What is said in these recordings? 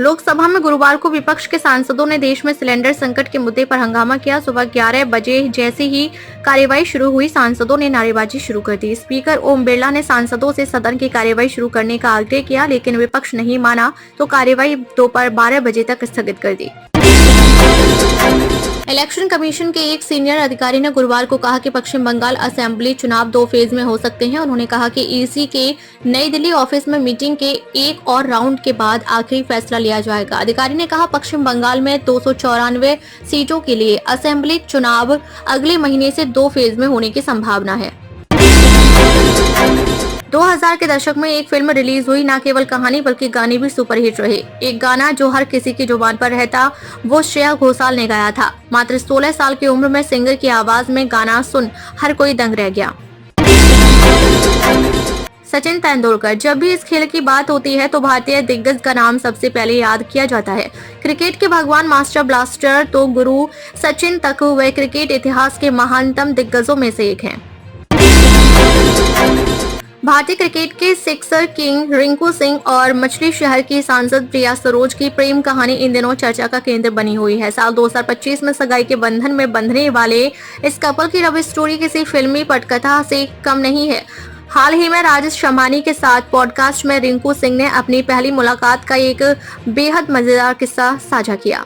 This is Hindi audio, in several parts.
लोकसभा में गुरुवार को विपक्ष के सांसदों ने देश में सिलेंडर संकट के मुद्दे पर हंगामा किया। सुबह 11 बजे जैसे ही कार्यवाही शुरू हुई, सांसदों ने नारेबाजी शुरू कर दी। स्पीकर ओम बिरला ने सांसदों से सदन की कार्यवाही शुरू करने का आग्रह किया, लेकिन विपक्ष नहीं माना तो कार्यवाही दोपहर 12 बजे तक स्थगित कर दी। इलेक्शन कमीशन के एक सीनियर अधिकारी ने गुरुवार को कहा कि पश्चिम बंगाल असेंबली चुनाव 2 फेज में हो सकते हैं। उन्होंने कहा कि ईसी के नई दिल्ली ऑफिस में मीटिंग के एक और राउंड के बाद आखिरी फैसला लिया जाएगा। अधिकारी ने कहा, पश्चिम बंगाल में 294 सीटों के लिए असेंबली चुनाव अगले महीने से 2 फेज में होने की संभावना है। 2000 के दशक में एक फिल्म रिलीज हुई। न केवल कहानी बल्कि गाने भी सुपरहिट रहे। एक गाना जो हर किसी की जुबान पर रहता, वो श्रेया घोषाल ने गाया था। मात्र 16 साल की उम्र में सिंगर की आवाज में गाना सुन हर कोई दंग रह गया। सचिन तेंदुलकर। जब भी इस खेल की बात होती है तो भारतीय दिग्गज का नाम सबसे पहले याद किया जाता है। क्रिकेट के भगवान, मास्टर ब्लास्टर तो गुरु सचिन तक वे क्रिकेट इतिहास के महानतम दिग्गजों में से एक हैं। भारतीय क्रिकेट के सिक्सर किंग रिंकू सिंह और मछली शहर की सांसद प्रिया सरोज की प्रेम कहानी इन दिनों चर्चा का केंद्र बनी हुई है। साल 2025 में सगाई के बंधन में बंधने वाले इस कपल की लव स्टोरी किसी फिल्मी पटकथा से कम नहीं है। हाल ही में राजेश शमानी के साथ पॉडकास्ट में रिंकू सिंह ने अपनी पहली मुलाकात का एक बेहद मजेदार किस्सा साझा किया।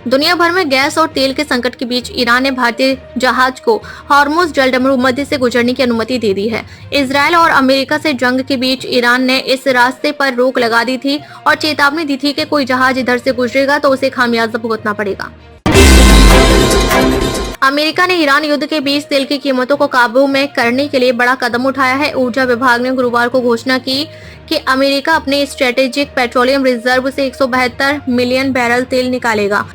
दुनिया भर में गैस और तेल के संकट के बीच ईरान ने भारतीय जहाज को हॉर्मुज जलडमरू मध्य से गुजरने की अनुमति दे दी है। इजरायल और अमेरिका से जंग के बीच ईरान ने इस रास्ते पर रोक लगा दी थी और चेतावनी दी थी कि कोई जहाज इधर से गुजरेगा तो उसे खामियाजा भुगतना पड़ेगा। अमेरिका ने ईरान युद्ध के बीच तेल की कीमतों को काबू में करने के लिए बड़ा कदम उठाया है। ऊर्जा विभाग ने गुरुवार को घोषणा की कि अमेरिका अपने स्ट्रेटेजिक पेट्रोलियम रिजर्व से 172 मिलियन बैरल तेल निकालेगा।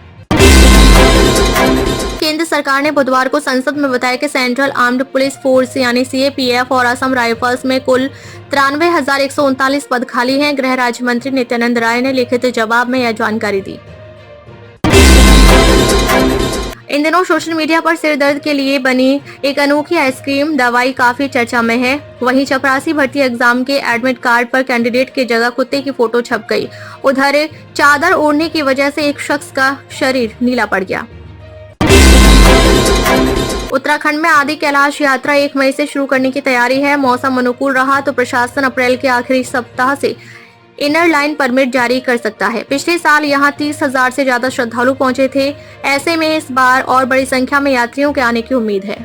केंद्र सरकार ने बुधवार को संसद में बताया कि सेंट्रल आर्म्ड पुलिस फोर्स यानी सीएपीएफ और असम राइफल्स में कुल 93,139 पद खाली हैं। गृह राज्य मंत्री नित्यानंद राय ने लिखित जवाब में यह जानकारी दी। इन दिनों सोशल मीडिया पर सिर दर्द के लिए बनी एक अनोखी आइसक्रीम दवाई काफी चर्चा में है। वहीं चपरासी भर्ती एग्जाम के एडमिट कार्ड पर कैंडिडेट की जगह कुत्ते की फोटो छप गई। उधर चादर ओढ़ने की वजह से एक शख्स का शरीर नीला पड़ गया। उत्तराखंड में आदि कैलाश यात्रा 1 मई से शुरू करने की तैयारी है। मौसम अनुकूल रहा तो प्रशासन अप्रैल के आखिरी सप्ताह से इनर लाइन परमिट जारी कर सकता है। पिछले साल यहां 30,000 से ज्यादा श्रद्धालु पहुंचे थे। ऐसे में इस बार और बड़ी संख्या में यात्रियों के आने की उम्मीद है।